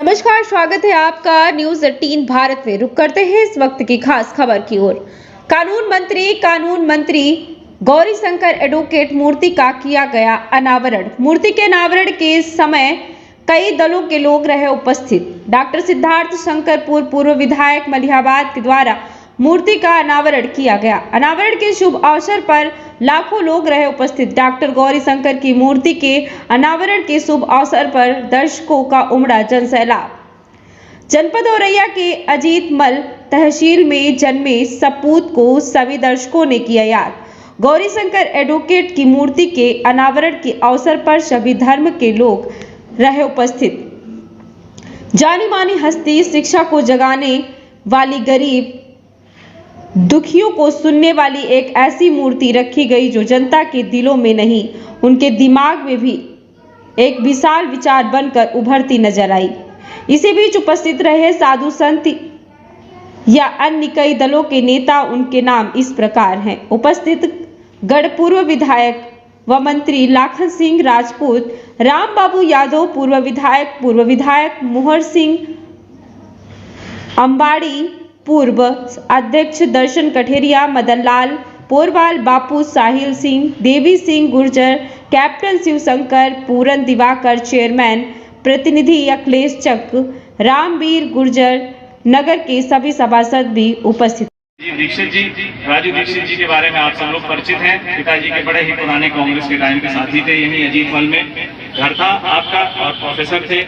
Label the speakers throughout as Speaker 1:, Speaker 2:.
Speaker 1: नमस्कार, स्वागत है आपका न्यूज 18 भारत में। रुक करते हैं इस वक्त की खास खबर की ओर। कानून मंत्री गौरीशंकर एडवोकेट मूर्ति का किया गया अनावरण। मूर्ति के अनावरण के समय कई दलों के लोग रहे उपस्थित। डॉक्टर सिद्धार्थ शंकरपुर पूर्व विधायक मलिहाबाद के द्वारा मूर्ति का अनावरण किया गया। अनावरण के शुभ अवसर पर लाखों लोग रहे उपस्थित। डॉक्टर गौरीशंकर की मूर्ति के अनावरण के शुभ अवसर पर दर्शकों का उमड़ा जनसैलाब। जनपद औरैया के अजीतमल तहसील में जन्मे सपूत को सभी दर्शकों ने किया याद। गौरीशंकर एडवोकेट की मूर्ति के अनावरण के अवसर पर सभी धर्म के लोग रहे उपस्थित। जानी मानी हस्ती, शिक्षा को जगाने वाली, गरीब दुखियों को सुनने वाली एक ऐसी मूर्ति रखी गई जो जनता के दिलों में नहीं, उनके दिमाग में भी एक विशाल विचार बनकर उभरती नजर आई। इसी बीच उपस्थित रहे साधु संत या अन्य कई दलों के नेता। उनके नाम इस प्रकार हैं। उपस्थित गढ़ पूर्व विधायक व मंत्री लाखन सिंह राजपूत, राम बाबू यादव पूर्व विधायक मोहर सिंह अंबाड़ी, पूर्व अध्यक्ष दर्शन कठेरिया, मदन लाल पोरवाल, बापू साहिल सिंह, देवी सिंह गुर्जर, कैप्टन शिवशंकर, पूरन दिवाकर, चेयरमैन प्रतिनिधि अखिलेश चक, रामवीर गुर्जर, नगर के सभी सभासद भी उपस्थित।
Speaker 2: दीक्षित जी, राजू दीक्षित जी के बारे में आप सब लोग परिचित हैं। पिताजी के बड़े ही पुराने कांग्रेस के टाइम के साथी थे। यही अजीतमल में घर था आपका और प्रोफेसर थे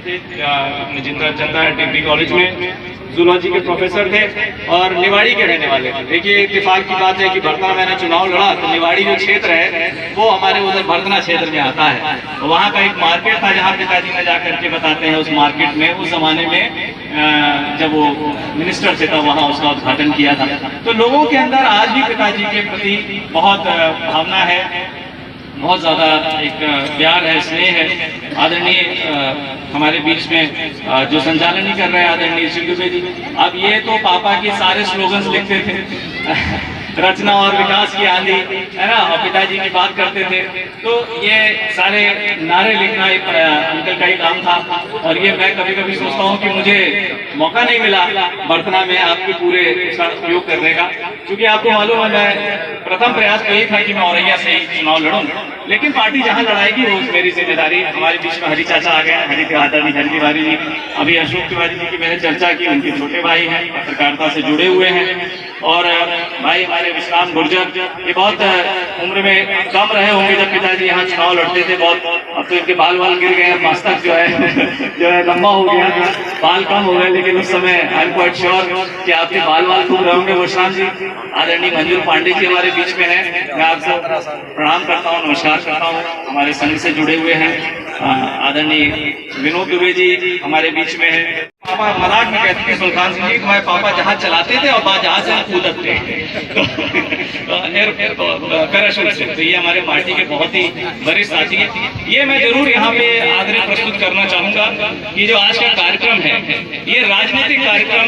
Speaker 2: जनता डिग्री कॉलेज में, जूलॉजी के प्रोफेसर थे और निवाड़ी के रहने वाले थे। देखिए, इत्तेफाक की बात है कि भरतना मैंने चुनाव लड़ा तो निवाड़ी जो क्षेत्र है वो हमारे उधर भरतना क्षेत्र में आता है। वहाँ का एक मार्केट था जहाँ पिताजी ने जाकर के बताते हैं उस मार्केट में उस जमाने में जब वो मिनिस्टर थे तब वहाँ उसका उद्घाटन किया था। तो लोगों के अंदर आज भी पिताजी के प्रति बहुत भावना है, बहुत ज्यादा एक प्यार है, स्नेह है। आदरणीय हमारे बीच में जो संचालन ही कर रहे हैं आदरणीय श्री दुबे जी, अब ये तो पापा के सारे स्लोगन्स लिखते थे रचना और विकास की आंधी, है ना, और पिताजी की बात करते थे। तो ये सारे नारे लिखना एक अंकल का ही काम था। और ये मैं कभी कभी सोचता हूँ कि मुझे मौका नहीं मिला वर्तना में आपके पूरे उपयोग करने का, क्योंकि आपको मालूम है मैं प्रथम प्रयास तो यही था कि मैं औरैया से चुनाव लड़ूं, लेकिन पार्टी जहां लड़ाएगी वो मेरी जिम्मेदारी। हमारे बीच में हरि चाचा आ गए, हरि तिवारी जी, अभी अशोक तिवारी जी की मैंने चर्चा की, उनके छोटे भाई हैं, पत्रकारिता से जुड़े हुए हैं। और भाई हमारे विश्राम गुर्जर, ये बहुत उम्र में कम रहे होंगे जब पिताजी यहाँ चुनाव लड़ते थे बहुत। अब तो इनके बाल गिर गए, मस्तक जो है लंबा हो गया, बाल कम हो गए, लेकिन उस समय आई एम क्वाइट श्योर कि आपके बाल खूब रहे होंगे। विश्राम जी, आदरणीय मंजूर पांडे जी हमारे बीच में है, मैं आपको प्रणाम करता हूँ, नमस्कार करता हूँ। हमारे संघ से जुड़े हुए हैं आदरणीय विनोद दुबे जी हमारे बीच में है। पापा मजाक में कहते थे सुल्तान सिंह जी, तुम्हारे पापा जहाज चलाते थे और जहाज से कूदते थे। तो ये हमारे पार्टी के बहुत ही वरिष्ठ साथी हैं। ये मैं जरूर यहाँ पे आदरणीय प्रस्तुत करना चाहूंगा कि जो आज का कार्यक्रम है ये राजनीतिक कार्यक्रम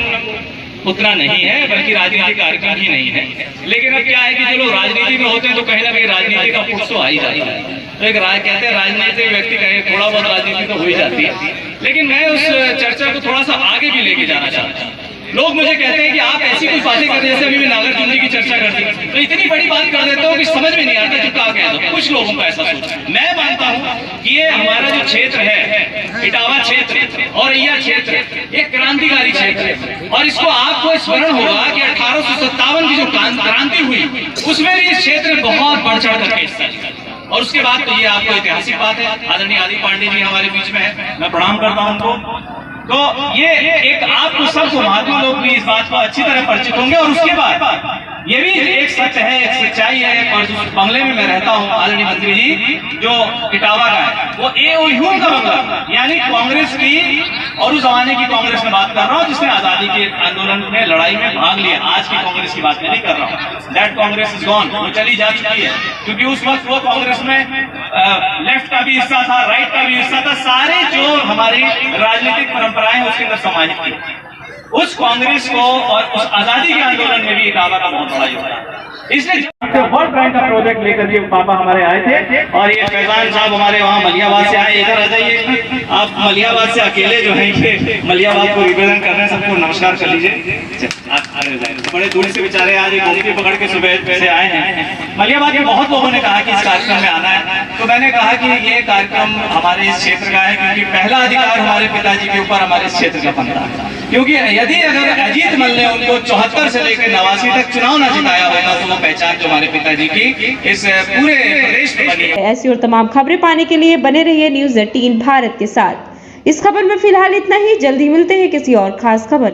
Speaker 2: उतना नहीं है, बल्कि राजनीतिक कार्यक्रम ही नहीं है। लेकिन अब क्या है कि जो लोग राजनीति में होते हैं तो कहीं ना कहीं राजनीति का पुट तो आ ही जाता है। तो एक कहते हैं राजनीतिक व्यक्ति कहे थोड़ा बहुत राजनीति तो हो ही जाती है। लेकिन मैं उस चर्चा को थोड़ा सा आगे भी लेके जाना चाहता हूँ। लोग मुझे कहते हैं कि आप ऐसी कुछ बातें करते जैसे अभी मैं नागार्जुन जी की चर्चा करती तो इतनी बड़ी बात कर देते हो कि समझ में नहीं आता चुपका कह दो। कुछ लोगों का ऐसा सोच है। मैं मानता हूँ कि ये हमारा जो क्षेत्र है, इटावा क्षेत्र और औरैया क्षेत्र, एक क्रांतिकारी क्षेत्र है। और इसको आपको स्मरण होगा कि 1857 की जो क्रांति हुई उसमें भी इस क्षेत्र में बहुत बढ़ चढ़ करके हिस्सा लिया। और उसके बाद तो ये आपको ऐतिहासिक बात है। आदरणीय आदि पांडे जी हमारे बीच में है, मैं प्रणाम करता हूं उनको। तो ये एक आपको सबको महात्मा लोग भी इस बात को अच्छी तरह परिचित होंगे। और उसके बाद ये भी एक सच है, एक सच्चाई है। और जिस बंगले में मैं रहता हूँ आदरणीय मंत्री जी, जो इटावा का है, वो एओयू का बंगला, यानी कांग्रेस की और उस जमाने की कांग्रेस में बात कर रहा हूँ जिसने आजादी के आंदोलन में लड़ाई में भाग लिया। आज की कांग्रेस की बात नहीं कर रहा हूँ। दैट कांग्रेस इज गॉन, वो चली जा चुकी है। क्योंकि उस वक्त वो कांग्रेस में लेफ्ट का भी हिस्सा था, राइट का भी हिस्सा था, सारे जो हमारी राजनीतिक परंपराएं उसके अंदर समाहित थी। उस कांग्रेस को और उस आजादी के आंदोलन में भी इटावा का बहुत बड़ा योगदान। इसलिए वर्ल्ड बैंक का प्रोजेक्ट लेकर के पापा हमारे आए थे और ये फैजान साहब हमारे वहाँ मलियाबाद से आए। इधर आ जाइए, आप मलियाबाद से अकेले जो हैं ये मलियाबाद को रिप्रेजेंट कर रहे हैं। सबको नमस्कार कर लीजिए। बड़े दूर से बेचारे आज एक गोमती पकड़ के सुबह से आए हैं। मलियाबाद में बहुत लोगों ने कहा कि इस कार्यक्रम में आना है, तो मैंने कहा कि ये कार्यक्रम हमारे इस क्षेत्र का है, क्योंकि पहला अधिकार हमारे पिताजी के ऊपर हमारे इस क्षेत्र का बनता है। क्योंकि यदि अगर अजीत मल ने उनको 74 से लेकर 89 तक चुनाव ना जिताया होगा तो वो पहचान जो हमारे पिताजी की इस पूरे प्रदेश में बनी है।
Speaker 1: ऐसी और तमाम खबरें पाने के लिए बने रहिए न्यूज़ 18 भारत के साथ। इस खबर में फिलहाल इतना ही। जल्दी मिलते हैं किसी और खास खबर।